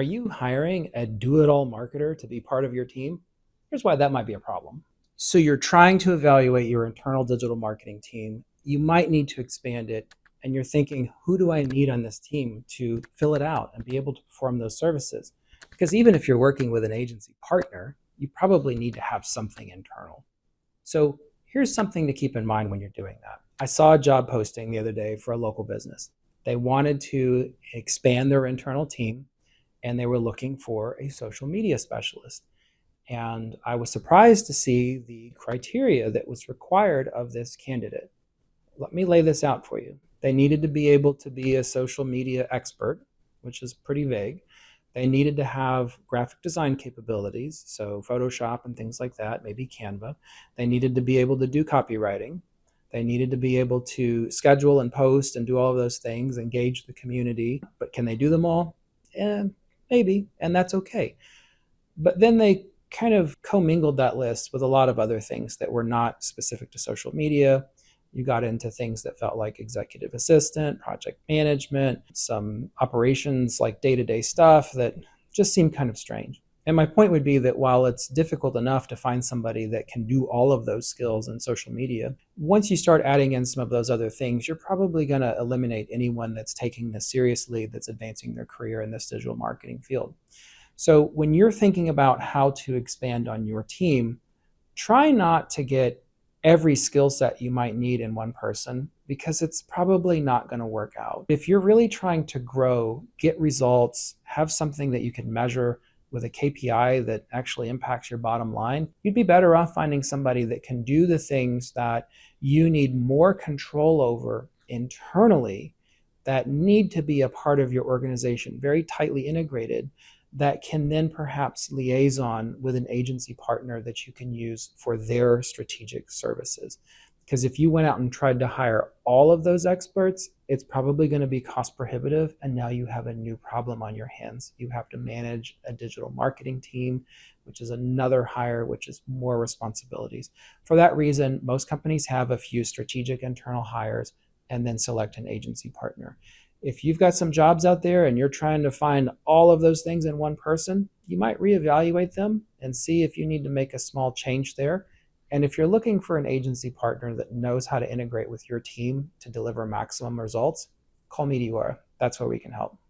Are you hiring a do-it-all marketer to be part of your team? Here's why that might be a problem. So you're trying to evaluate your internal digital marketing team. You might need to expand it, and you're thinking, who do I need on this team to fill it out and be able to perform those services? Because even if you're working with an agency partner, you probably need to have something internal. So here's something to keep in mind when you're doing that. I saw a job posting the other day for a local business. They wanted to expand their internal team and they were looking for a social media specialist. And I was surprised to see the criteria that was required of this candidate. Let me lay this out for you. They needed to be able to be a social media expert, which is pretty vague. They needed to have graphic design capabilities, so Photoshop and things like that, maybe Canva. They needed to be able to do copywriting. They needed to be able to schedule and post and do all of those things, engage the community. But can they do them all? Maybe, and that's okay. But then they kind of commingled that list with a lot of other things that were not specific to social media. You got into things that felt like executive assistant, project management, some operations like day-to-day stuff that just seemed kind of strange. And my point would be that while it's difficult enough to find somebody that can do all of those skills in social media, once you start adding in some of those other things, you're probably going to eliminate anyone that's taking this seriously, that's advancing their career in this digital marketing field. So when you're thinking about how to expand on your team, try not to get every skill set you might need in one person because it's probably not going to work out. If you're really trying to grow, get results, have something that you can measure with a KPI that actually impacts your bottom line, you'd be better off finding somebody that can do the things that you need more control over internally that need to be a part of your organization, very tightly integrated, that can then perhaps liaison with an agency partner that you can use for their strategic services. Because if you went out and tried to hire all of those experts, it's probably going to be cost prohibitive. And now you have a new problem on your hands. You have to manage a digital marketing team, which is another hire, which is more responsibilities. For that reason, most companies have a few strategic internal hires and then select an agency partner. If you've got some jobs out there and you're trying to find all of those things in one person, you might reevaluate them and see if you need to make a small change there. And if you're looking for an agency partner that knows how to integrate with your team to deliver maximum results, call Meteora. That's where we can help.